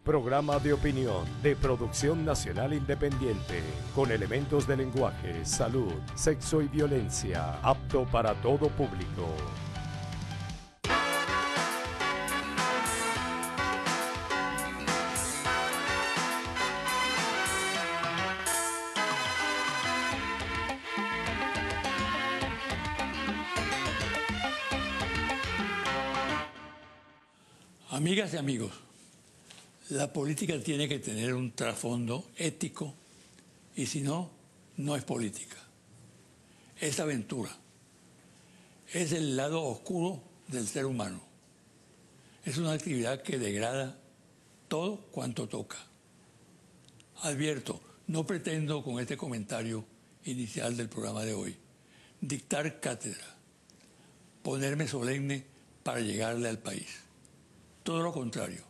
Programa de opinión de producción nacional independiente, con elementos de lenguaje, salud, sexo y violencia, apto para todo público. Amigas y amigos, la política tiene que tener un trasfondo ético y si no, no es política. Es aventura. Es el lado oscuro del ser humano. Es una actividad que degrada todo cuanto toca. Advierto, no pretendo con este comentario inicial del programa de hoy dictar cátedra, ponerme solemne para llegarle al país. Todo lo contrario,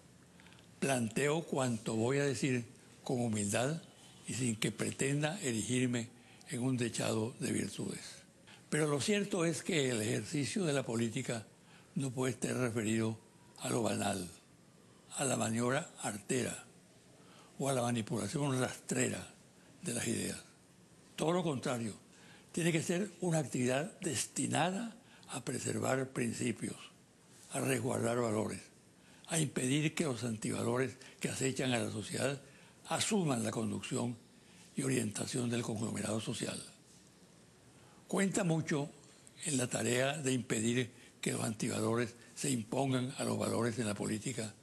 planteo cuanto voy a decir con humildad y sin que pretenda erigirme en un dechado de virtudes. Pero lo cierto es que el ejercicio de la política no puede estar referido a lo banal, a la maniobra artera o a la manipulación rastrera de las ideas. Todo lo contrario, tiene que ser una actividad destinada a preservar principios, a resguardar valores, a impedir que los antivalores que acechan a la sociedad asuman la conducción y orientación del conglomerado social. Cuenta mucho en la tarea de impedir que los antivalores se impongan a los valores en la política,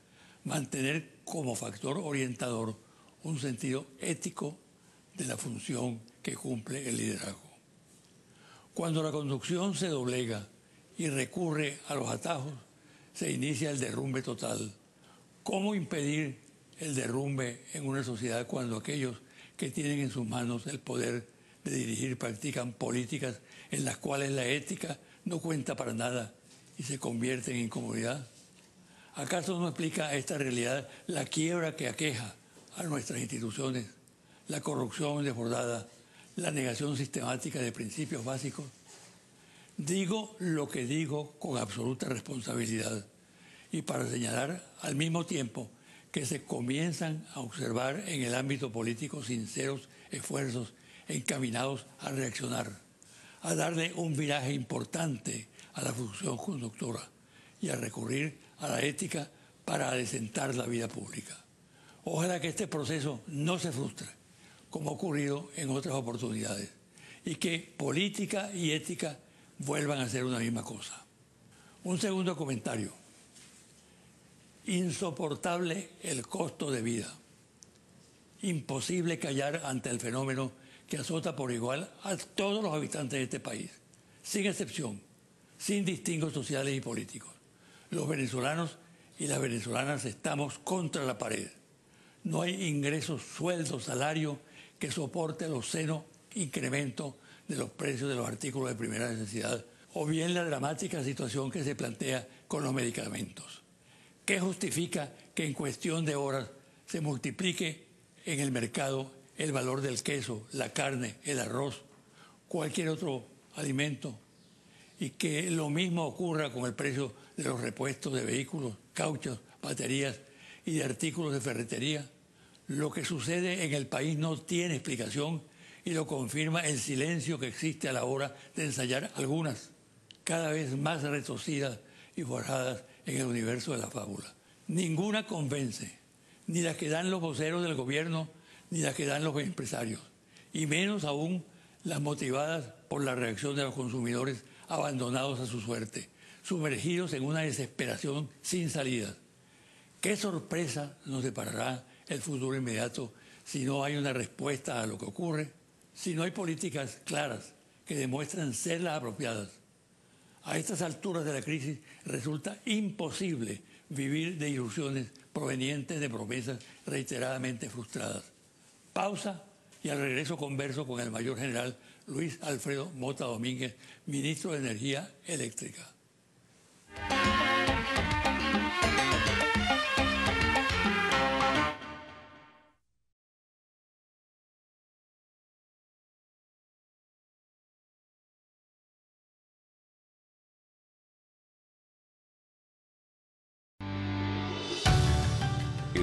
mantener como factor orientador un sentido ético de la función que cumple el liderazgo. Cuando la conducción se doblega y recurre a los atajos, se inicia el derrumbe total. ¿Cómo impedir el derrumbe en una sociedad cuando aquellos que tienen en sus manos el poder de dirigir practican políticas en las cuales la ética no cuenta para nada y se convierte en incomodidad? ¿Acaso no explica esta realidad la quiebra que aqueja a nuestras instituciones, la corrupción desbordada, la negación sistemática de principios básicos? Digo lo que digo con absoluta responsabilidad y para señalar al mismo tiempo que se comienzan a observar en el ámbito político sinceros esfuerzos encaminados a reaccionar, a darle un viraje importante a la función conductora y a recurrir a la ética para adecentar la vida pública. Ojalá que este proceso no se frustre, como ha ocurrido en otras oportunidades, y que política y ética vuelvan a ser una misma cosa. Un segundo comentario. Insoportable el costo de vida. Imposible callar ante el fenómeno que azota por igual a todos los habitantes de este país, sin excepción, sin distingos sociales y políticos. Los venezolanos y las venezolanas estamos contra la pared. No hay ingresos, sueldos, salario que soporte los senos incrementos de los precios de los artículos de primera necesidad o bien la dramática situación que se plantea con los medicamentos. ¿Qué justifica que en cuestión de horas se multiplique en el mercado el valor del queso, la carne, el arroz, cualquier otro alimento y que lo mismo ocurra con el precio de los repuestos de vehículos, cauchos, baterías y de artículos de ferretería? Lo que sucede en el país no tiene explicación y lo confirma el silencio que existe a la hora de ensayar algunas, cada vez más retorcidas y forjadas en el universo de la fábula. Ninguna convence, ni las que dan los voceros del gobierno, ni las que dan los empresarios, y menos aún las motivadas por la reacción de los consumidores abandonados a su suerte, sumergidos en una desesperación sin salida. ¿Qué sorpresa nos deparará el futuro inmediato si no hay una respuesta a lo que ocurre? Si no hay políticas claras que demuestran ser las apropiadas. A estas alturas de la crisis resulta imposible vivir de ilusiones provenientes de promesas reiteradamente frustradas. Pausa y al regreso converso con el mayor general Luis Alfredo Mota Domínguez, ministro de Energía Eléctrica.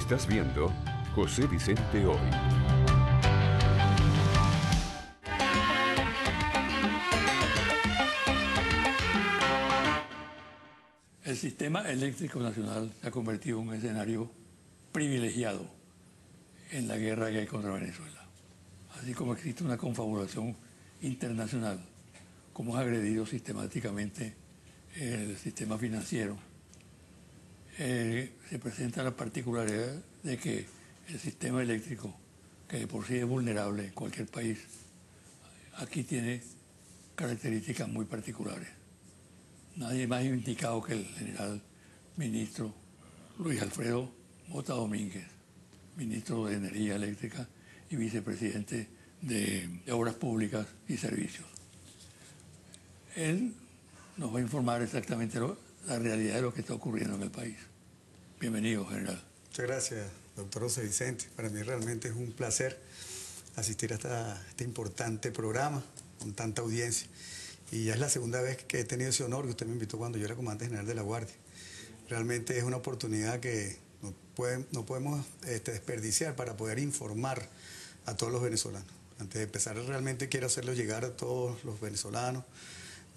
Estás viendo José Vicente Hoy. El sistema eléctrico nacional se ha convertido en un escenario privilegiado en la guerra que hay contra Venezuela. Así como existe una confabulación internacional, como ha agredido sistemáticamente el sistema financiero, se presenta la particularidad de que el sistema eléctrico, que de por sí es vulnerable en cualquier país, aquí tiene características muy particulares. Nadie más indicado que el general ministro Luis Alfredo Mota Domínguez, ministro de Energía Eléctrica y vicepresidente de Obras Públicas y Servicios. Él nos va a informar exactamente la realidad de lo que está ocurriendo en el país. Bienvenido, general. Muchas gracias, doctor José Vicente. Para mí realmente es un placer asistir a este importante programa con tanta audiencia. Y ya es la segunda vez que he tenido ese honor, que usted me invitó cuando yo era comandante general de la Guardia. Realmente es una oportunidad que no podemos desperdiciar para poder informar a todos los venezolanos. Antes de empezar, realmente quiero hacerlo llegar a todos los venezolanos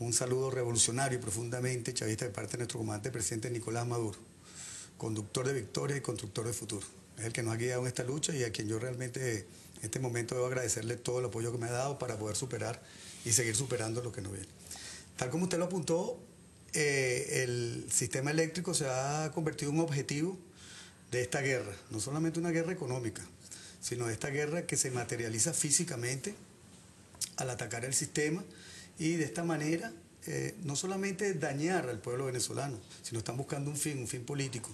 un saludo revolucionario y profundamente chavista de parte de nuestro comandante presidente Nicolás Maduro, conductor de victoria y constructor de futuro. Es el que nos ha guiado en esta lucha y a quien yo realmente en este momento debo agradecerle todo el apoyo que me ha dado para poder superar y seguir superando lo que nos viene. Tal como usted lo apuntó, el sistema eléctrico se ha convertido en un objetivo de esta guerra, no solamente una guerra económica, sino de esta guerra que se materializa físicamente al atacar el sistema y de esta manera no solamente dañar al pueblo venezolano, sino están buscando un fin político.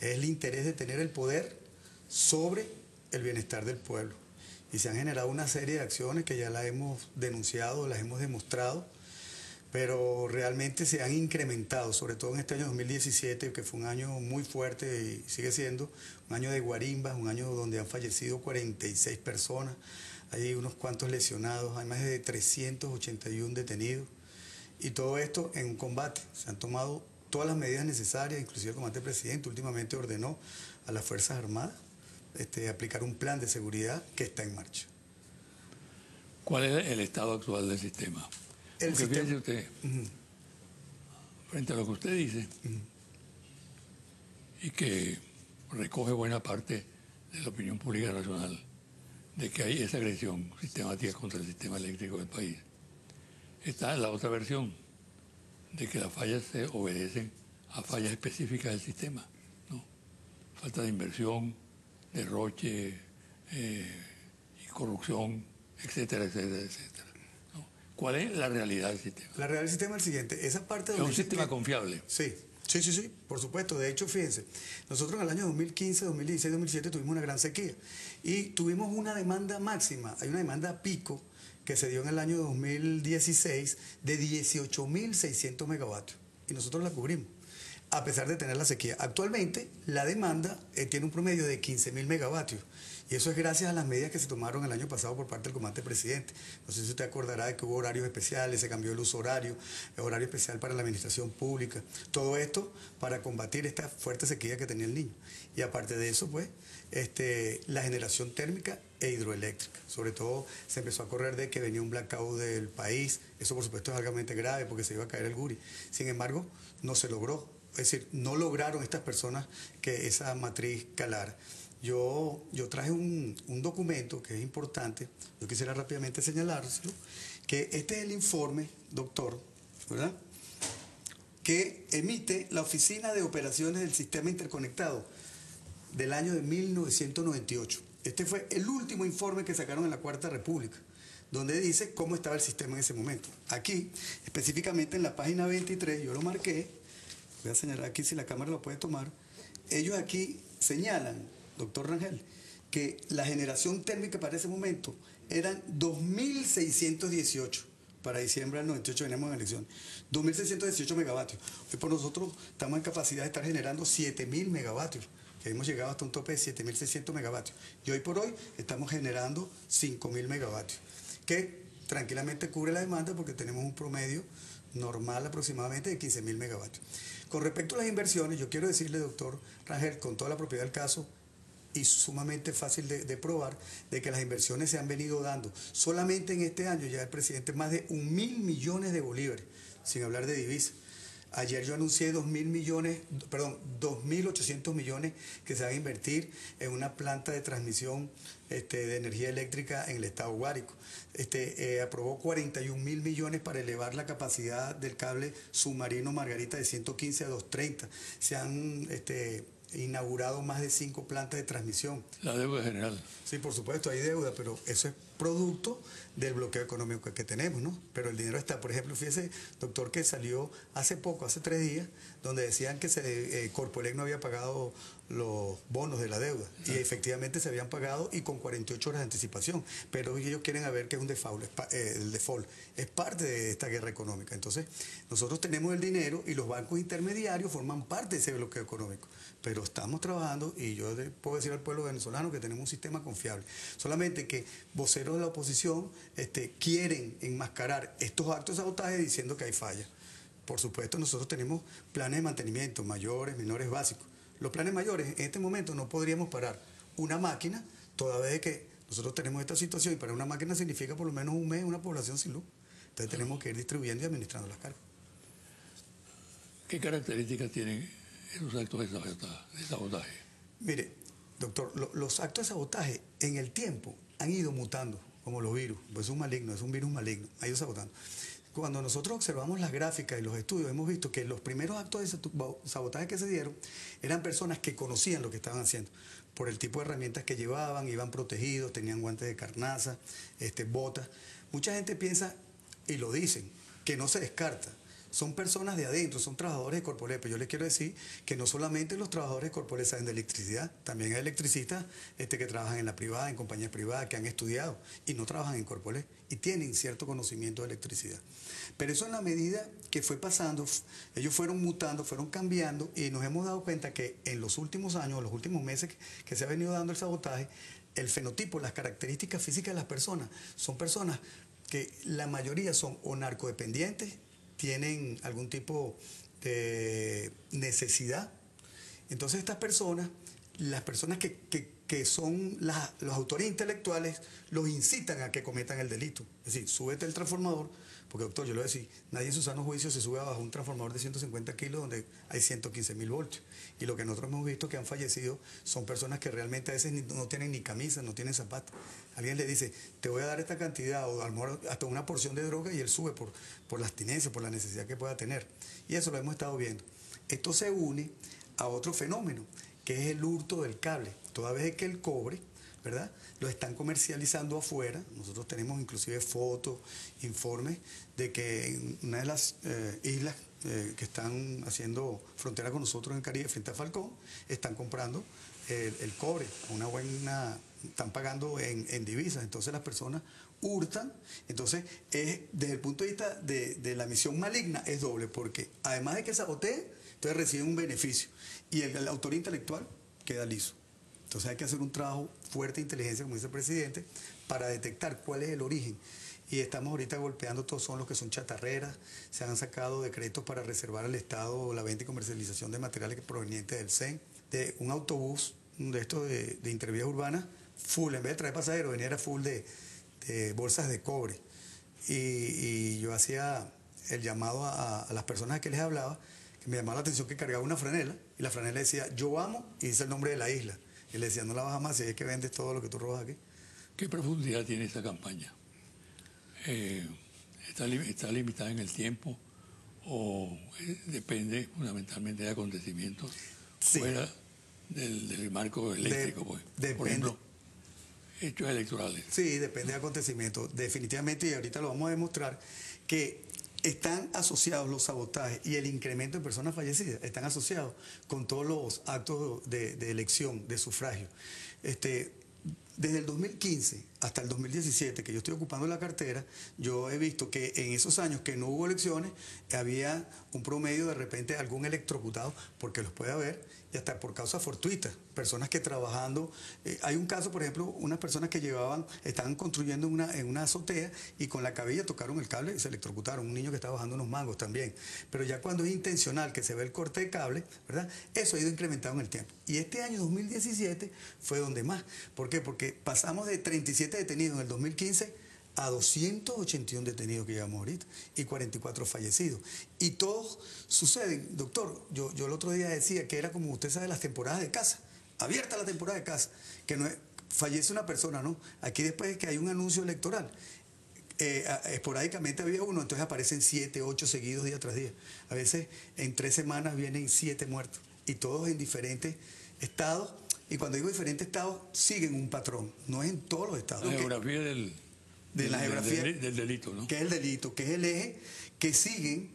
Es el interés de tener el poder sobre el bienestar del pueblo. Y se han generado una serie de acciones que ya las hemos denunciado, las hemos demostrado, pero realmente se han incrementado, sobre todo en este año 2017, que fue un año muy fuerte y sigue siendo un año de guarimbas, un año donde han fallecido 46 personas, hay unos cuantos lesionados, hay más de 381 detenidos, y todo esto en un combate. Se han tomado todas las medidas necesarias, inclusive el comandante presidente últimamente ordenó a las Fuerzas Armadas aplicar un plan de seguridad que está en marcha. ¿Cuál es el estado actual del sistema? Porque fíjese usted, frente a lo que usted dice, y que recoge buena parte de la opinión pública nacional, de que hay esa agresión sistemática contra el sistema eléctrico del país, está la otra versión, de que las fallas se obedecen a fallas específicas del sistema, ¿no? Falta de inversión, derroche y corrupción, etcétera, etcétera, etcétera, ¿no? ¿Cuál es la realidad del sistema? La realidad del sistema es el siguiente, esa parte... ¿Es un sistema confiable? Sí, por supuesto. De hecho, fíjense, nosotros en el año 2015, 2016, 2017 tuvimos una gran sequía y tuvimos una demanda máxima, hay una demanda pico que se dio en el año 2016 de 18.600 megavatios y nosotros la cubrimos, a pesar de tener la sequía. Actualmente la demanda tiene un promedio de 15.000 megavatios y eso es gracias a las medidas que se tomaron el año pasado por parte del comandante presidente. No sé si usted acordará de que hubo horarios especiales, se cambió el uso horario, el horario especial para la administración pública, todo esto para combatir esta fuerte sequía que tenía el niño. Y aparte de eso, pues, la generación térmica e hidroeléctrica. Sobre todo se empezó a correr de que venía un blackout del país, eso por supuesto es altamente grave porque se iba a caer el Guri. Sin embargo, no se logró. Es decir, no lograron estas personas que esa matriz calara. Yo traje un documento que es importante, yo quisiera rápidamente señalárselo, que este es el informe, doctor, ¿verdad?, que emite la Oficina de Operaciones del Sistema Interconectado del año de 1998. Este fue el último informe que sacaron en la Cuarta República, donde dice cómo estaba el sistema en ese momento. Aquí, específicamente en la página 23, yo lo marqué, voy a señalar aquí si la cámara lo puede tomar, ellos aquí señalan, doctor Rangel, que la generación térmica para ese momento eran 2.618. Para diciembre del 98 veníamos en elección. 2.618 megavatios. Hoy por nosotros estamos en capacidad de estar generando 7.000 megavatios. Que hemos llegado hasta un tope de 7.600 megavatios. Y hoy por hoy estamos generando 5.000 megavatios. Que tranquilamente cubre la demanda porque tenemos un promedio normal aproximadamente de 15.000 megavatios. Con respecto a las inversiones, yo quiero decirle, doctor Rangel, con toda la propiedad del caso, y sumamente fácil de probar, de que las inversiones se han venido dando. Solamente en este año ya el presidente más de 1.000 millones de bolívares, sin hablar de divisas. Ayer yo anuncié 2.800 millones que se van a invertir en una planta de transmisión de energía eléctrica en el estado Guárico. Aprobó 41.000 millones para elevar la capacidad del cable submarino Margarita de 115 a 230. Se han inaugurado más de 5 plantas de transmisión. La deuda general. Sí, por supuesto, hay deuda, pero eso es producto del bloqueo económico que tenemos, ¿no? Pero el dinero está. Por ejemplo, fíjese, doctor, que salió hace poco, hace 3 días, donde decían que Corpoelec no había pagado los bonos de la deuda. Y efectivamente se habían pagado y con 48 horas de anticipación. Pero ellos quieren ver que es un default, el default. Es parte de esta guerra económica. Entonces, nosotros tenemos el dinero y los bancos intermediarios forman parte de ese bloqueo económico. Pero estamos trabajando y yo puedo decir al pueblo venezolano que tenemos un sistema confiable. Solamente que voceros de la oposición quieren enmascarar estos actos de sabotaje diciendo que hay fallas. Por supuesto, nosotros tenemos planes de mantenimiento, mayores, menores, básicos. Los planes mayores, en este momento no podríamos parar una máquina, toda vez que nosotros tenemos esta situación, y para una máquina significa por lo menos un mes una población sin luz. Entonces tenemos que ir distribuyendo y administrando las cargas. ¿Qué características tienen esos actos de sabotaje? Mire, doctor, los actos de sabotaje en el tiempo han ido mutando, como los virus. Pues es un maligno, es un virus maligno, ha ido sabotando. Cuando nosotros observamos las gráficas y los estudios, hemos visto que los primeros actos de sabotaje que se dieron eran personas que conocían lo que estaban haciendo, por el tipo de herramientas que llevaban, iban protegidos, tenían guantes de carnaza, botas. Mucha gente piensa, y lo dicen, que no se descarta. Son personas de adentro, son trabajadores de Corpoelec, pero yo les quiero decir que no solamente los trabajadores de Corpoelec saben de electricidad, también hay electricistas que trabajan en la privada, en compañías privadas, que han estudiado y no trabajan en Corpoelec y tienen cierto conocimiento de electricidad. Pero eso en la medida que fue pasando, ellos fueron mutando, fueron cambiando y nos hemos dado cuenta que en los últimos años, los últimos meses que se ha venido dando el sabotaje, el fenotipo, las características físicas de las personas, son personas que la mayoría son o narcodependientes, tienen algún tipo de necesidad. Entonces estas personas, las personas que son los autores intelectuales, los incitan a que cometan el delito. Es decir, súbete el transformador, porque doctor, yo le voy a decir, nadie en su sano juicio se sube abajo un transformador de 150 kilos donde hay 115.000 voltios. Y lo que nosotros hemos visto que han fallecido son personas que realmente a veces no tienen ni camisa, no tienen zapatos. Alguien le dice, te voy a dar esta cantidad o a lo mejor hasta una porción de droga y él sube por la abstinencia, por la necesidad que pueda tener. Y eso lo hemos estado viendo. Esto se une a otro fenómeno, que es el hurto del cable. Toda vez que el cobre, ¿verdad?, lo están comercializando afuera. Nosotros tenemos inclusive fotos, informes de que en una de las islas que están haciendo frontera con nosotros en Caribe, frente a Falcón, están comprando el cobre, están pagando en divisas. Entonces las personas hurtan. Entonces, desde el punto de vista de la misión maligna, es doble, porque además de que saboteen, entonces reciben un beneficio y el autor intelectual queda liso. Entonces hay que hacer un trabajo fuerte de inteligencia, como dice el presidente, para detectar cuál es el origen. Y estamos ahorita golpeando todos son los que son chatarreras. Se han sacado decretos para reservar al Estado la venta y comercialización de materiales provenientes del CEN. De un autobús de estos de intervías urbanas, full, en vez de traer pasajeros, venía full de bolsas de cobre. Y yo hacía el llamado a las personas a que les hablaba, que me llamaba la atención que cargaba una franela, y la franela decía, yo amo, y dice el nombre de la isla. Y le decía, no la bajas más, si es que vendes todo lo que tú robas aquí. ¿Qué profundidad tiene esta campaña? ¿Está limitada en el tiempo o depende fundamentalmente de acontecimientos fuera del marco eléctrico? Por ejemplo, hechos electorales. Sí, depende de acontecimientos. Definitivamente, y ahorita lo vamos a demostrar, que están asociados los sabotajes y el incremento de personas fallecidas, están asociados con todos los actos de elección, de sufragio. Desde el 2015 hasta el 2017, que yo estoy ocupando la cartera, yo he visto que en esos años que no hubo elecciones, había un promedio de repente algún electrocutado, porque los puede haber, y hasta por causa fortuita, personas que trabajando, hay un caso, por ejemplo, unas personas que estaban construyendo en una azotea y con la cabilla tocaron el cable y se electrocutaron, un niño que estaba bajando unos mangos también, pero ya cuando es intencional que se ve el corte de cable, ¿verdad? Eso ha ido incrementado en el tiempo. Y este año 2017 fue donde más. ¿Por qué? Porque pasamos de 37 detenidos en el 2015 a 281 detenidos que llevamos ahorita y 44 fallecidos. Y todos suceden, doctor, yo el otro día decía que era como usted sabe las temporadas de caza, abierta la temporada de caza, que no es, fallece una persona, ¿no? Aquí después de que hay un anuncio electoral, esporádicamente había uno, entonces aparecen 7, 8 seguidos día tras día. A veces en 3 semanas vienen 7 muertos y todos en diferentes estados. Y cuando digo diferentes estados, siguen un patrón, no es en todos los estados. La geografía del delito, ¿no? Que es el delito, que es el eje que siguen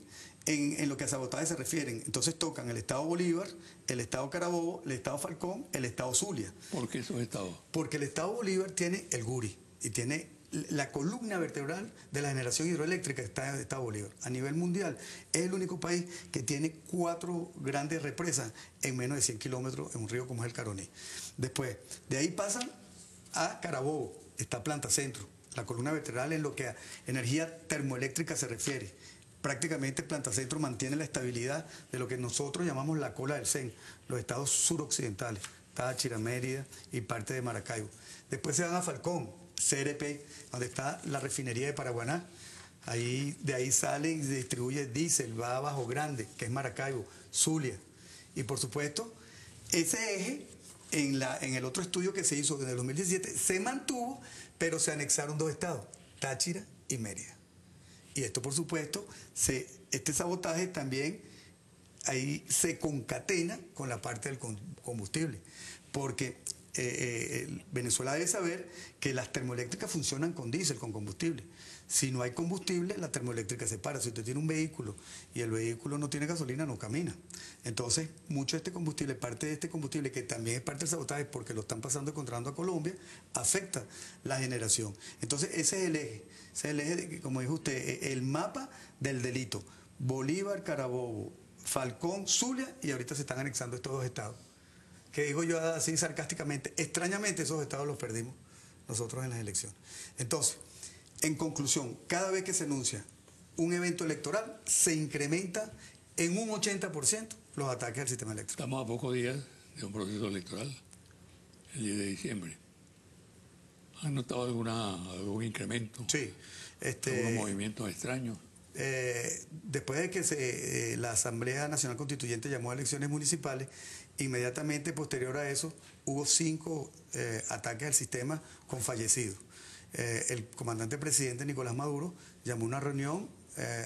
en lo que a sabotaje se refieren. Entonces tocan el estado Bolívar, el estado Carabobo, el estado Falcón, el estado Zulia. ¿Por qué esos estados? Porque el estado Bolívar tiene el Guri y tiene la columna vertebral de la generación hidroeléctrica está en el estado Bolívar. A nivel mundial es el único país que tiene 4 grandes represas en menos de 100 kilómetros en un río como es el Caroní. Después, de ahí pasan a Carabobo, está Planta Centro. La columna vertebral en lo que a energía termoeléctrica se refiere. Prácticamente Planta Centro mantiene la estabilidad de lo que nosotros llamamos la cola del CEN, los estados suroccidentales, Táchira, Mérida y parte de Maracaibo. Después se van a Falcón, CRP, donde está la refinería de Paraguaná. De ahí sale y se distribuye diésel, va a Bajo Grande, que es Maracaibo, Zulia. Y por supuesto, ese eje en el otro estudio que se hizo en el 2017 se mantuvo, pero se anexaron 2 estados, Táchira y Mérida. Y esto, por supuesto, este sabotaje también ahí se concatena con la parte del combustible, porque Venezuela debe saber que las termoeléctricas funcionan con diésel, con combustible. Si no hay combustible, la termoeléctrica se para. Si usted tiene un vehículo y el vehículo no tiene gasolina, no camina. Entonces, mucho de este combustible, parte de este combustible, que también es parte del sabotaje porque lo están pasando y contratando a Colombia, afecta la generación. Entonces, ese es el eje de, como dijo usted, el mapa del delito. Bolívar, Carabobo, Falcón, Zulia, y ahorita se están anexando estos 2 estados. Que digo yo así sarcásticamente, extrañamente esos estados los perdimos nosotros en las elecciones. Entonces, en conclusión, cada vez que se anuncia un evento electoral, se incrementa en un 80% los ataques al sistema eléctrico. Estamos a pocos días de un proceso electoral, el 10 de diciembre. ¿Han notado algún incremento? Sí. ¿Algunos movimientos extraños? Después de que la Asamblea Nacional Constituyente llamó a elecciones municipales, inmediatamente posterior a eso hubo 5 ataques al sistema con fallecidos. El comandante presidente Nicolás Maduro llamó una reunión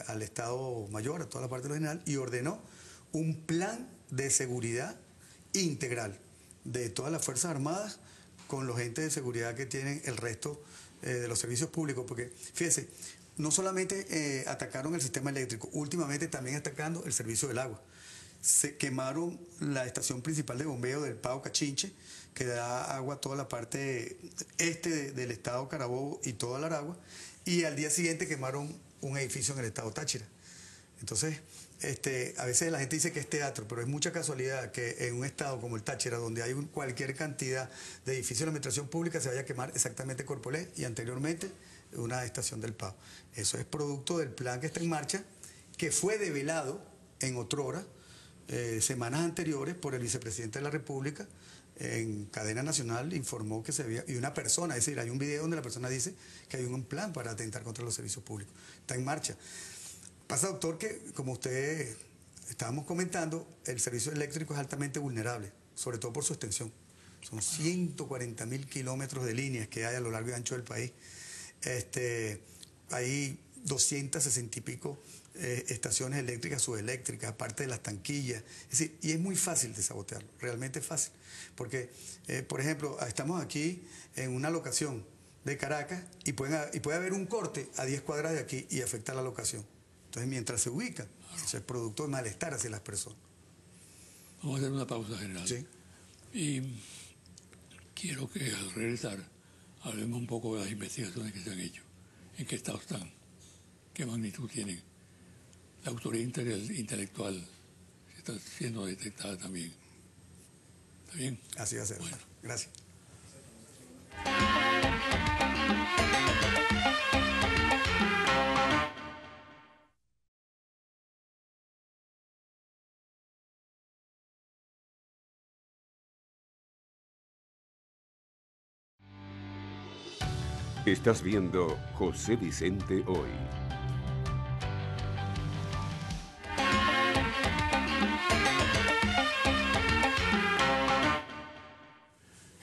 al Estado Mayor, a toda la parte de lo general, y ordenó un plan de seguridad integral de todas las Fuerzas Armadas con los entes de seguridad que tienen el resto de los servicios públicos, porque fíjese, no solamente atacaron el sistema eléctrico, últimamente también atacando el servicio del agua. Se quemaron la estación principal de bombeo del Pao Cachinche, que da agua a toda la parte este del estado Carabobo y toda la Aragua, y al día siguiente quemaron un edificio en el estado Táchira. Entonces, a veces la gente dice que es teatro, pero es mucha casualidad que en un estado como el Táchira, donde hay cualquier cantidad de edificios de la administración pública, se vaya a quemar exactamente Corpolé y anteriormente una estación del Pao. Eso es producto del plan que está en marcha, que fue develado en otrora, semanas anteriores, por el vicepresidente de la República. En cadena nacional informó que se había, y una persona, es decir, hay un video donde la persona dice que hay un plan para atentar contra los servicios públicos. Está en marcha. Pasa, doctor, que como usted estábamos comentando, el servicio eléctrico es altamente vulnerable, sobre todo por su extensión. Son 140.000 kilómetros de líneas que hay a lo largo y ancho del país. Hay 260 y pico estaciones eléctricas, subeléctricas, aparte de las tanquillas. Es decir, y es muy fácil de sabotearlo, realmente fácil. Porque, por ejemplo, estamos aquí en una locación de Caracas y puede haber un corte a 10 cuadras de aquí y afecta la locación. Entonces, mientras se ubica, eso es producto de malestar hacia las personas. Vamos a hacer una pausa general. Sí. Y quiero que al regresar hablemos un poco de las investigaciones que se han hecho. ¿En qué estado están? ¿Qué magnitud tienen? La autoría intelectual está siendo detectada también. ¿Está bien? Así va a ser. Bueno. Gracias. Estás viendo José Vicente Hoy.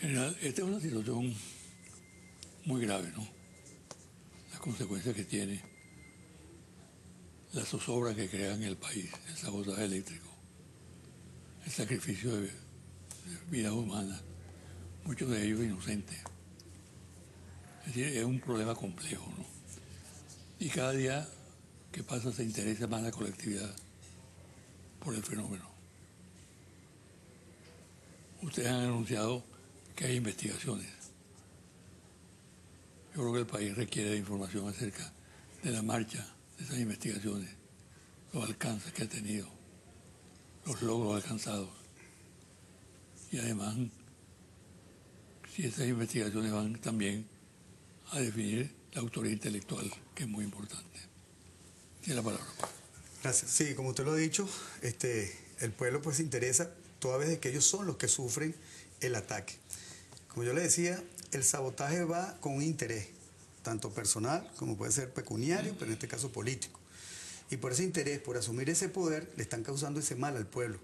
General, esta es una situación muy grave, ¿no? Las consecuencias que tiene, la zozobra que crea en el país, el sabotaje eléctrico, el sacrificio de vidas humanas, muchos de ellos inocentes. Es decir, es un problema complejo, ¿no? Y cada día que pasa se interesa más la colectividad por el fenómeno. Ustedes han anunciado que hay investigaciones. Yo creo que el país requiere de información acerca de la marcha de esas investigaciones, los alcances que ha tenido, los logros alcanzados. Y además, si esas investigaciones van también a definir la autoría intelectual, que es muy importante. Tiene la palabra. Gracias. Sí, como usted lo ha dicho, el pueblo pues se interesa toda vez de que ellos son los que sufren el ataque. Como yo le decía, el sabotaje va con un interés, tanto personal como puede ser pecuniario, pero en este caso político. Y por ese interés, por asumir ese poder, le están causando ese mal al pueblo.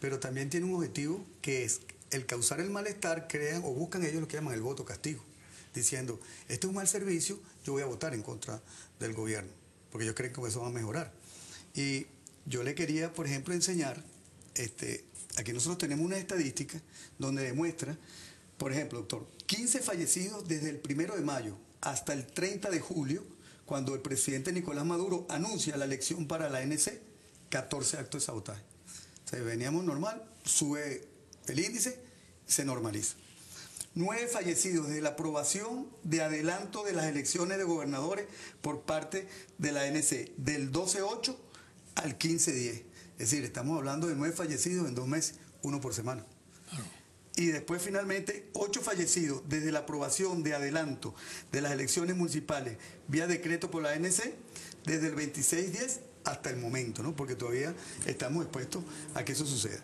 Pero también tiene un objetivo que es el causar el malestar, crean o buscan ellos lo que llaman el voto castigo, diciendo, este es un mal servicio, yo voy a votar en contra del gobierno, porque ellos creen que eso va a mejorar. Y yo le quería, por ejemplo, enseñar, aquí nosotros tenemos una estadística donde demuestra, por ejemplo, doctor, 15 fallecidos desde el 1 de mayo hasta el 30 de julio, cuando el presidente Nicolás Maduro anuncia la elección para la ANC, 14 actos de sabotaje. O sea, veníamos normal, sube el índice, se normaliza. 9 fallecidos desde la aprobación de adelanto de las elecciones de gobernadores por parte de la ANC, del 12-8 al 15-10. Es decir, estamos hablando de 9 fallecidos en 2 meses, 1 por semana. Y después finalmente 8 fallecidos desde la aprobación de adelanto de las elecciones municipales vía decreto por la ANC, desde el 26-10 hasta el momento, ¿no? Porque todavía estamos expuestos a que eso suceda.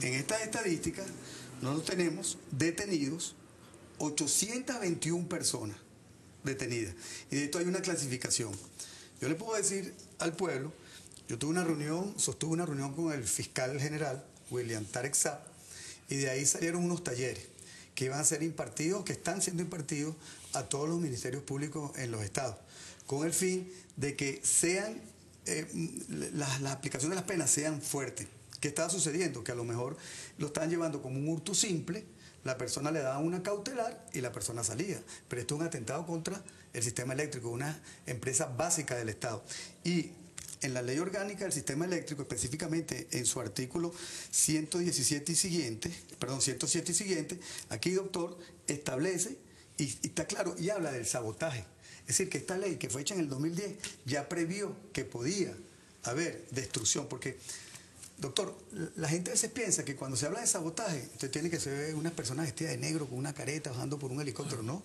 En estas estadísticas, nosotros tenemos detenidos 821 personas detenidas. Y de esto hay una clasificación. Yo le puedo decir al pueblo, yo sostuve una reunión con el fiscal general, William Tarek Saab, y de ahí salieron unos talleres que iban a ser impartidos, que están siendo impartidos a todos los ministerios públicos en los estados, con el fin de que sean, las aplicaciones de las penas sean fuertes. ¿Qué estaba sucediendo? Que a lo mejor lo estaban llevando como un hurto simple, la persona le daba una cautelar y la persona salía. Pero esto es un atentado contra el sistema eléctrico, una empresa básica del Estado. Y en la ley orgánica del sistema eléctrico, específicamente en su artículo 107 y siguiente, aquí, doctor, establece, y está claro, y habla del sabotaje. Es decir, que esta ley que fue hecha en el 2010 ya previó que podía haber destrucción, porque, doctor, la gente a veces piensa que cuando se habla de sabotaje, usted tiene que ser una persona vestida de negro con una careta bajando por un helicóptero. No,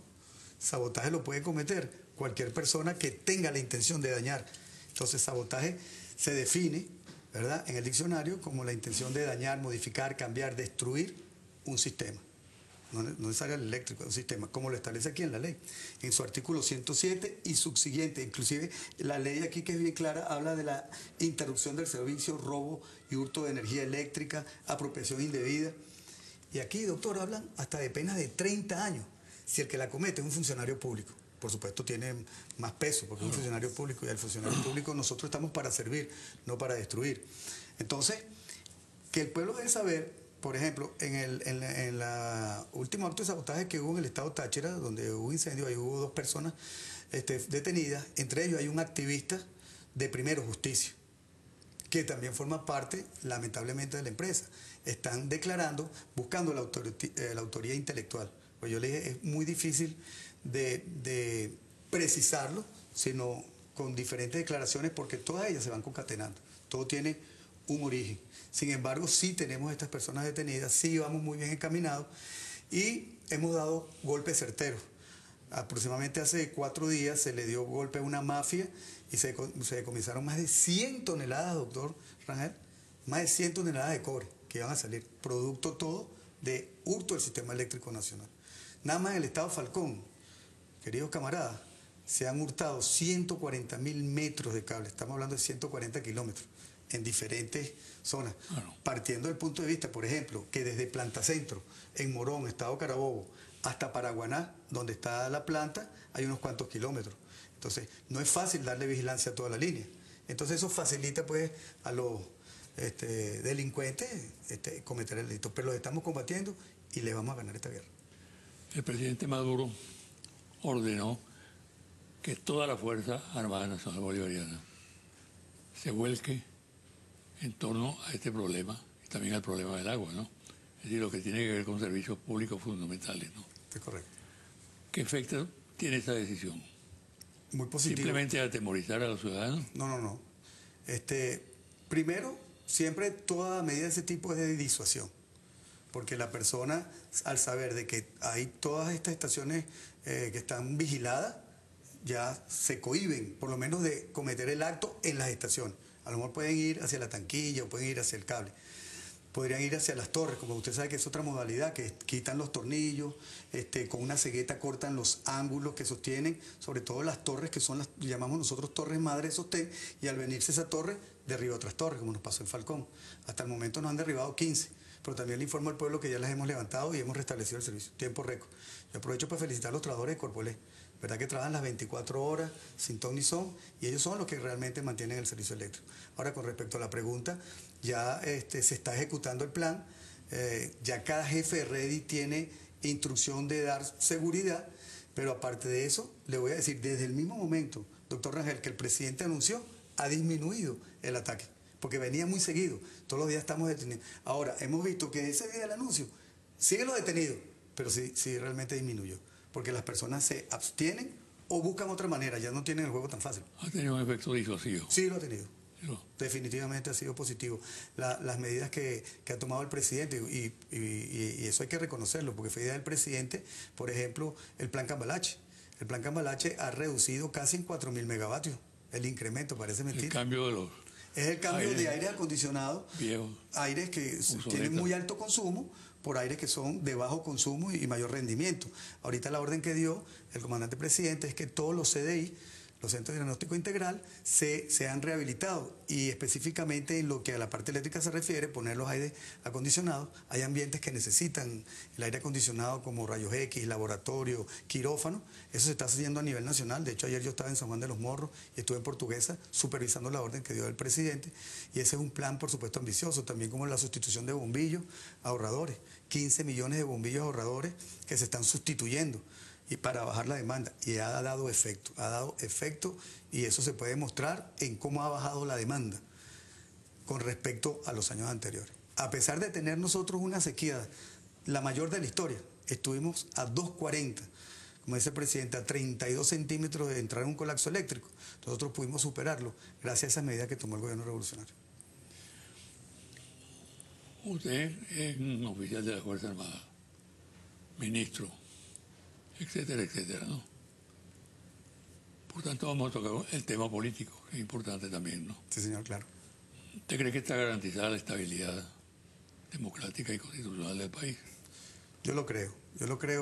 sabotaje lo puede cometer cualquier persona que tenga la intención de dañar. Entonces, sabotaje se define, ¿verdad?, en el diccionario como la intención de dañar, modificar, cambiar, destruir un sistema. No necesariamente el eléctrico, un sistema, como lo establece aquí en la ley, en su artículo 107 y subsiguiente. Inclusive la ley aquí, que es bien clara, habla de la interrupción del servicio, robo y hurto de energía eléctrica, apropiación indebida. Y aquí, doctor, hablan hasta de penas de 30 años si el que la comete es un funcionario público. Por supuesto tiene más peso porque es un funcionario público, y al funcionario público nosotros estamos para servir, no para destruir. Entonces, que el pueblo debe saber, por ejemplo, en la último acto de sabotaje que hubo en el estado Táchira, donde hubo incendio, ahí hubo 2 personas detenidas, entre ellos hay un activista de Primero Justicia, que también forma parte, lamentablemente, de la empresa. Están declarando, buscando la autoría intelectual. Pues yo le dije, es muy difícil de precisarlo, sino con diferentes declaraciones, porque todas ellas se van concatenando. Todo tiene un origen. Sin embargo, sí tenemos estas personas detenidas, sí vamos muy bien encaminados y hemos dado golpes certeros. Aproximadamente hace 4 días se le dio golpe a una mafia y se decomisaron más de 100 toneladas, doctor Rangel, más de 100 toneladas de cobre que iban a salir, producto todo de hurto del sistema eléctrico nacional. Nada más en el estado Falcón, queridos camaradas, se han hurtado 140.000 metros de cable, estamos hablando de 140 kilómetros, en diferentes zonas. Bueno. Partiendo del punto de vista, por ejemplo, que desde Planta Centro, en Morón, estado Carabobo, hasta Paraguaná, donde está la planta, hay unos cuantos kilómetros. Entonces, no es fácil darle vigilancia a toda la línea. Entonces, eso facilita pues a los delincuentes cometer el delito. Pero los estamos combatiendo y le vamos a ganar esta guerra. El presidente Maduro ordenó que toda la Fuerza Armada Nacional Bolivariana se vuelque en torno a este problema y también al problema del agua, ¿no? Es decir, lo que tiene que ver con servicios públicos fundamentales, ¿no? Es correcto. ¿Qué efecto tiene esta decisión? Muy positivo. ¿Simplemente atemorizar a los ciudadanos? No. Primero, siempre toda medida de ese tipo es de disuasión, porque la persona, al saber de que hay todas estas estaciones que están vigiladas, ya se cohíben, por lo menos de cometer el acto en las estaciones. A lo mejor pueden ir hacia la tanquilla o pueden ir hacia el cable. Podrían ir hacia las torres, como usted sabe que es otra modalidad, que quitan los tornillos, con una cegueta cortan los ángulos que sostienen, sobre todo las torres que son las llamamos nosotros torres madre de sostén, y al venirse esa torre, derriba otras torres, como nos pasó en Falcón. Hasta el momento nos han derribado 15, pero también le informo al pueblo que ya las hemos levantado y hemos restablecido el servicio, tiempo récord. Yo aprovecho para felicitar a los trabajadores de Corpolé, verdad que trabajan las 24 horas sin ton ni son, y ellos son los que realmente mantienen el servicio eléctrico. Ahora, con respecto a la pregunta, ya se está ejecutando el plan, ya cada jefe de Redi tiene instrucción de dar seguridad, pero aparte de eso, le voy a decir, desde el mismo momento, doctor Rangel, que el presidente anunció, ha disminuido el ataque, porque venía muy seguido, todos los días estamos detenidos. Ahora, hemos visto que ese día del anuncio, siguen los detenidos, pero sí realmente disminuyó, porque las personas se abstienen o buscan otra manera, ya no tienen el juego tan fácil. ¿Ha tenido un efecto disuasivo? Sí, lo ha tenido. No. Definitivamente ha sido positivo. Las medidas que ha tomado el presidente, y eso hay que reconocerlo, porque fue idea del presidente, por ejemplo, el plan Cambalache. El plan Cambalache ha reducido casi en 4.000 megavatios. El incremento, parece mentira. El cambio de los... Es el cambio de aires acondicionados, aires que tienen muy alto consumo, por aires que son de bajo consumo y mayor rendimiento. Ahorita la orden que dio el comandante presidente es que todos los CDI, los centros de diagnóstico integral, se han rehabilitado, y específicamente en lo que a la parte eléctrica se refiere, poner los aires acondicionados. Hay ambientes que necesitan el aire acondicionado como rayos X, laboratorio, quirófano. Eso se está haciendo a nivel nacional. De hecho, ayer yo estaba en San Juan de los Morros y estuve en Portuguesa supervisando la orden que dio el presidente, y ese es un plan, por supuesto, ambicioso, también como la sustitución de bombillos ahorradores, 15 millones de bombillos ahorradores que se están sustituyendo y para bajar la demanda, y ha dado efecto, y eso se puede mostrar en cómo ha bajado la demanda con respecto a los años anteriores. A pesar de tener nosotros una sequía, la mayor de la historia, estuvimos a 2.40, como dice el presidente, a 32 centímetros de entrar en un colapso eléctrico. Nosotros pudimos superarlo gracias a esas medidas que tomó el gobierno revolucionario. Usted es un oficial de la Fuerza Armada, ministro, etcétera, etcétera, ¿no? Por tanto, vamos a tocar el tema político, que es importante también, ¿no? Sí, señor, claro. ¿Usted cree que está garantizada la estabilidad democrática y constitucional del país? Yo lo creo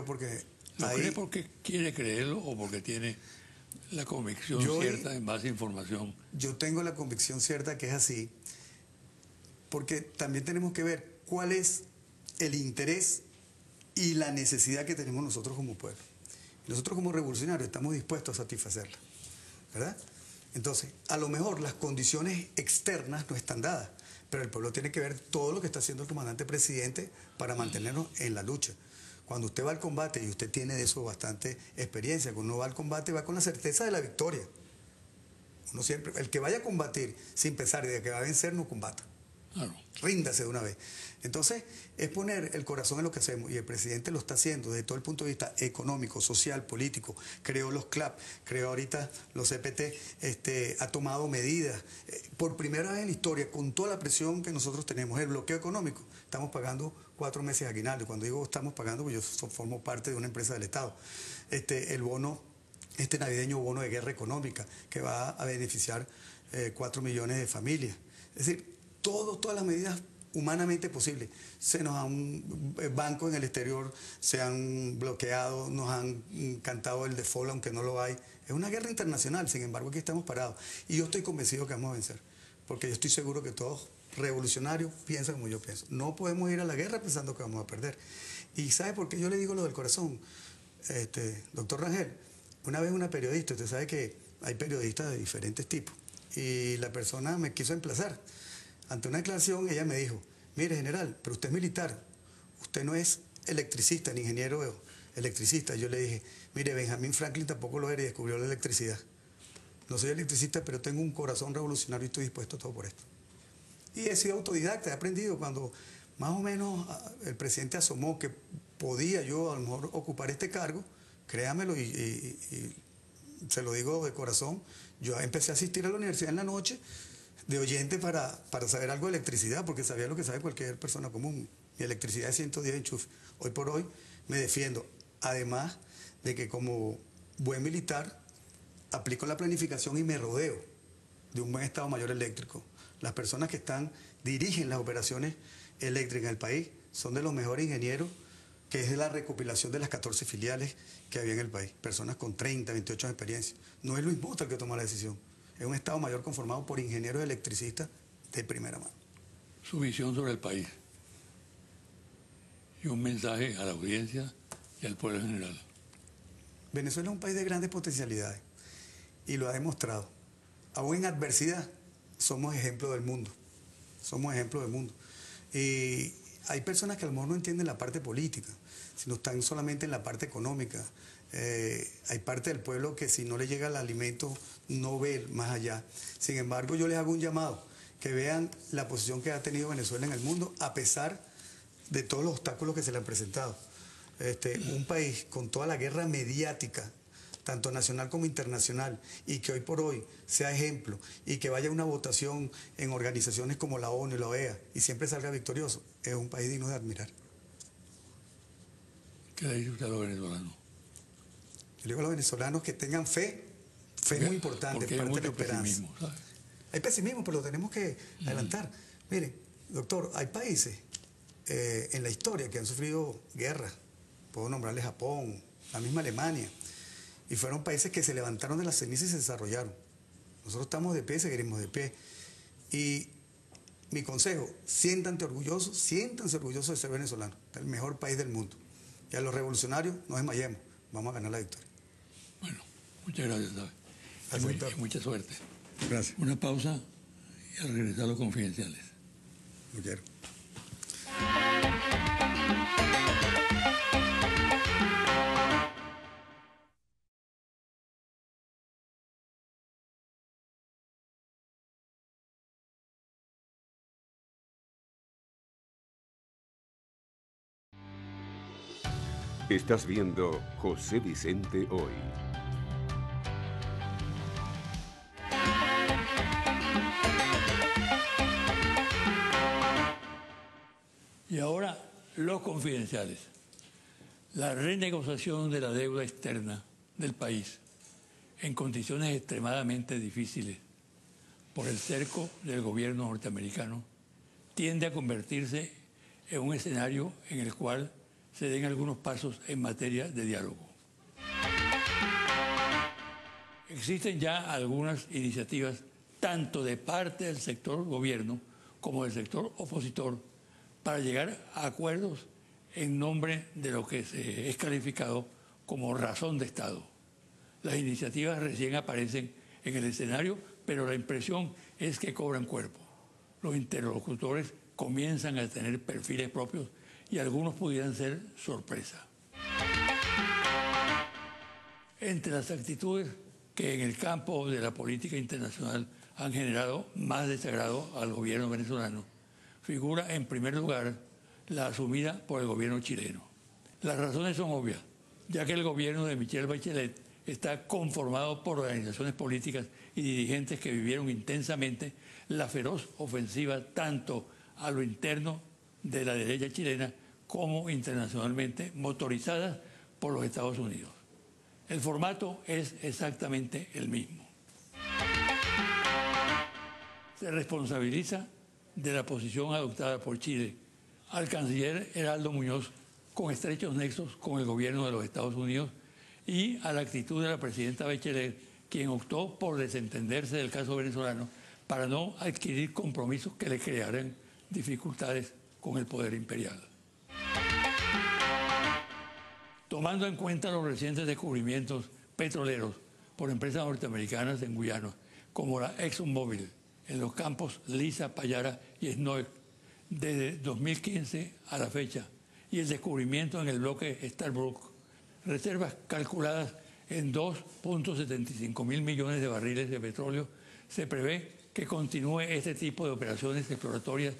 porque... ¿Lo cree porque quiere creerlo o porque tiene la convicción cierta en base a información? Yo tengo la convicción cierta que es así, porque también tenemos que ver cuál es el interés y la necesidad que tenemos nosotros como pueblo. Nosotros como revolucionarios estamos dispuestos a satisfacerla, ¿verdad? Entonces, a lo mejor las condiciones externas no están dadas, pero el pueblo tiene que ver todo lo que está haciendo el comandante presidente para mantenernos en la lucha. Cuando usted va al combate, y usted tiene de eso bastante experiencia, cuando uno va al combate va con la certeza de la victoria. Uno siempre, el que vaya a combatir sin pensar de que va a vencer, no combata. Claro. Ríndase de una vez. Entonces, es poner el corazón en lo que hacemos, y el presidente lo está haciendo desde todo el punto de vista económico, social, político. Creó los CLAP, creó ahorita los CPT, ha tomado medidas. Por primera vez en la historia, con toda la presión que nosotros tenemos, el bloqueo económico, estamos pagando 4 meses de aguinaldo. Cuando digo estamos pagando, pues yo formo parte de una empresa del Estado. El bono, navideño bono de guerra económica, que va a beneficiar 4 millones de familias. Es decir, todas las medidas humanamente posibles. Se nos han bancos en el exterior se han bloqueado, nos han cantado el default aunque no lo hay. Es una guerra internacional, sin embargo aquí estamos parados. Y yo estoy convencido que vamos a vencer, porque yo estoy seguro que todos revolucionarios piensan como yo pienso. No podemos ir a la guerra pensando que vamos a perder. ¿Y sabe por qué yo le digo lo del corazón? Doctor Rangel, una vez una periodista, usted sabe que hay periodistas de diferentes tipos, y la persona me quiso emplazar. Ante una declaración, ella me dijo, mire general, pero usted es militar, usted no es electricista ni ingeniero electricista. Yo le dije, mire, Benjamin Franklin tampoco lo era y descubrió la electricidad. No soy electricista, pero tengo un corazón revolucionario y estoy dispuesto a todo por esto. Y he sido autodidacta, he aprendido. Cuando más o menos el presidente asomó que podía yo a lo mejor ocupar este cargo, créamelo y se lo digo de corazón, yo empecé a asistir a la universidad en la noche, de oyente para saber algo de electricidad, porque sabía lo que sabe cualquier persona común. Mi electricidad es 110 enchufes. Hoy por hoy me defiendo. Además de que como buen militar aplico la planificación y me rodeo de un buen Estado Mayor eléctrico. Las personas que dirigen las operaciones eléctricas en el país son de los mejores ingenieros, que es de la recopilación de las 14 filiales que había en el país. Personas con 30, 28 años de experiencia. No es Luis Mota el que toma la decisión. Es un Estado Mayor conformado por ingenieros electricistas de primera mano. Su visión sobre el país y un mensaje a la audiencia y al pueblo en general. Venezuela es un país de grandes potencialidades y lo ha demostrado. Aún en adversidad somos ejemplo del mundo. Somos ejemplo del mundo. Y hay personas que a lo mejor no entienden la parte política, sino están solamente en la parte económica. Hay parte del pueblo que si no le llega el alimento no ve más allá. Sin embargo, yo les hago un llamado, que vean la posición que ha tenido Venezuela en el mundo a pesar de todos los obstáculos que se le han presentado. Un país con toda la guerra mediática, tanto nacional como internacional, y que hoy por hoy sea ejemplo y que vaya a una votación en organizaciones como la ONU y la OEA y siempre salga victorioso, es un país digno de admirar. ¿Qué le dice usted a los venezolanos? Yo le digo a los venezolanos que tengan fe. Fe es muy importante, porque parte hay de la mucho esperanza. pesimismo, ¿sabes? Hay pesimismo, pero lo tenemos que adelantar. Mire, doctor, hay países en la historia que han sufrido guerras. Puedo nombrarle Japón, la misma Alemania. Y fueron países que se levantaron de las cenizas y se desarrollaron. Nosotros estamos de pie, seguiremos de pie. Y mi consejo, siéntanse orgullosos de ser venezolanos. El mejor país del mundo. Y a los revolucionarios, no desmayemos. Vamos a ganar la victoria. Bueno, muchas gracias, ¿sabes? Gracias, Y mucha suerte. Gracias. Una pausa y al regresar los confidenciales. Lo quiero. Estás viendo José Vicente Hoy. Y ahora, los confidenciales. La renegociación de la deuda externa del país en condiciones extremadamente difíciles por el cerco del gobierno norteamericano tiende a convertirse en un escenario en el cual se den algunos pasos en materia de diálogo. Existen ya algunas iniciativas, tanto de parte del sector gobierno como del sector opositor, para llegar a acuerdos en nombre de lo que es calificado como razón de Estado. Las iniciativas recién aparecen en el escenario, pero la impresión es que cobran cuerpo. Los interlocutores comienzan a tener perfiles propios y algunos pudieran ser sorpresa. Entre las actitudes que en el campo de la política internacional han generado más desagrado al gobierno venezolano, figura en primer lugar la asumida por el gobierno chileno. Las razones son obvias, ya que el gobierno de Michelle Bachelet está conformado por organizaciones políticas y dirigentes que vivieron intensamente la feroz ofensiva tanto a lo interno de la derecha chilena como internacionalmente, motorizadas por los Estados Unidos. El formato es exactamente el mismo. Se responsabiliza de la posición adoptada por Chile al canciller Heraldo Muñoz, con estrechos nexos con el gobierno de los Estados Unidos, y a la actitud de la presidenta Bachelet, quien optó por desentenderse del caso venezolano para no adquirir compromisos que le crearan dificultades con el poder imperial. Tomando en cuenta los recientes descubrimientos petroleros por empresas norteamericanas en Guyana, como la ExxonMobil, en los campos Liza, Payara y Snoek, desde 2015 a la fecha, y el descubrimiento en el bloque Stabroek, reservas calculadas en 2.75 mil millones de barriles de petróleo, se prevé que continúe este tipo de operaciones exploratorias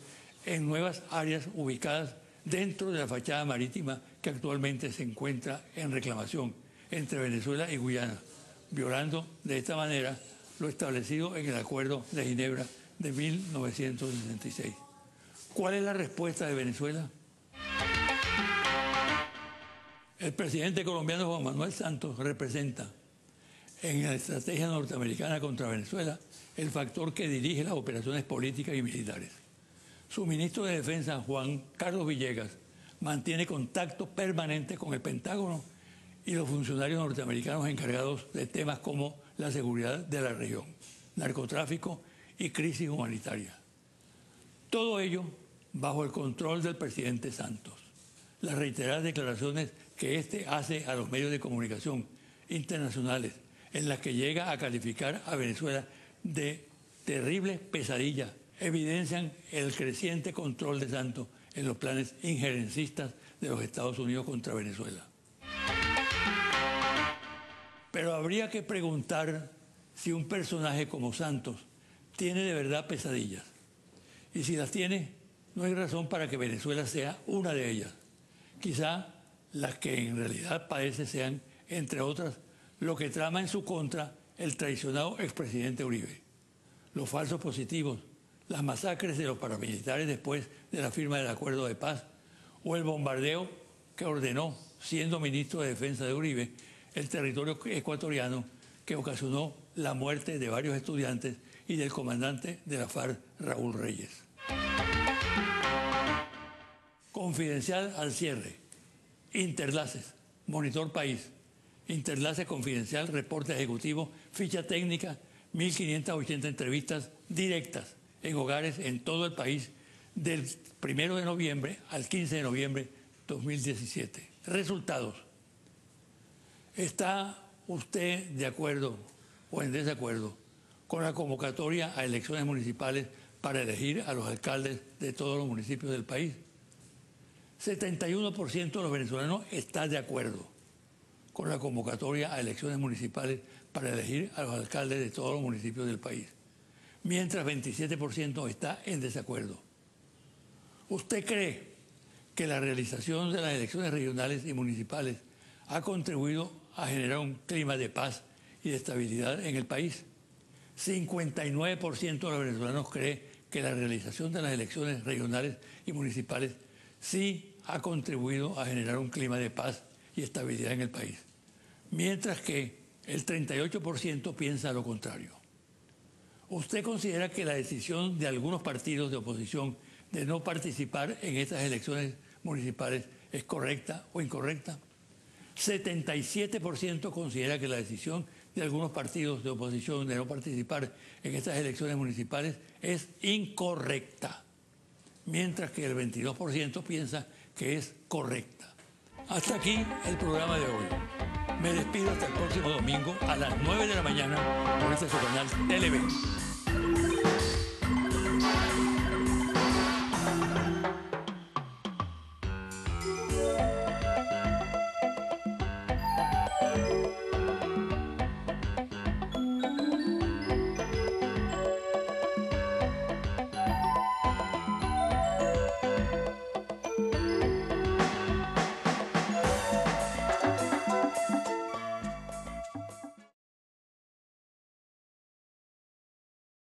en nuevas áreas ubicadas dentro de la fachada marítima que actualmente se encuentra en reclamación entre Venezuela y Guyana, violando de esta manera lo establecido en el Acuerdo de Ginebra de 1966. ¿Cuál es la respuesta de Venezuela? El presidente colombiano Juan Manuel Santos representa en la estrategia norteamericana contra Venezuela el factor que dirige las operaciones políticas y militares. Su ministro de Defensa, Juan Carlos Villegas, mantiene contacto permanente con el Pentágono y los funcionarios norteamericanos encargados de temas como la seguridad de la región, narcotráfico y crisis humanitaria. Todo ello bajo el control del presidente Santos. Las reiteradas declaraciones que éste hace a los medios de comunicación internacionales, en las que llega a calificar a Venezuela de terrible pesadilla, evidencian el creciente control de Santos en los planes injerencistas de los Estados Unidos contra Venezuela. Pero habría que preguntar si un personaje como Santos tiene de verdad pesadillas. Y si las tiene, no hay razón para que Venezuela sea una de ellas. Quizá las que en realidad padece sean, entre otras, lo que trama en su contra el traicionado expresidente Uribe, los falsos positivos, las masacres de los paramilitares después de la firma del acuerdo de paz, o el bombardeo que ordenó, siendo ministro de Defensa de Uribe, el territorio ecuatoriano, que ocasionó la muerte de varios estudiantes y del comandante de la FARC, Raúl Reyes. Confidencial al cierre. Interlaces, Monitor País. Interlace confidencial, reporte ejecutivo, ficha técnica, 1.580 entrevistas directas en hogares en todo el país del 1 de noviembre al 15 de noviembre de 2017. Resultados. ¿Está usted de acuerdo o en desacuerdo con la convocatoria a elecciones municipales para elegir a los alcaldes de todos los municipios del país? 71% de los venezolanos está de acuerdo con la convocatoria a elecciones municipales para elegir a los alcaldes de todos los municipios del país, mientras 27% está en desacuerdo. ¿Usted cree que la realización de las elecciones regionales y municipales ha contribuido a generar un clima de paz y de estabilidad en el país? 59% de los venezolanos cree que la realización de las elecciones regionales y municipales sí ha contribuido a generar un clima de paz y estabilidad en el país, mientras que el 38% piensa lo contrario. ¿Usted considera que la decisión de algunos partidos de oposición de no participar en estas elecciones municipales es correcta o incorrecta? 77% considera que la decisión de algunos partidos de oposición de no participar en estas elecciones municipales es incorrecta, mientras que el 22% piensa que es correcta. Hasta aquí el programa de hoy. Me despido hasta el próximo domingo a las 9 de la mañana por este su canal Televen.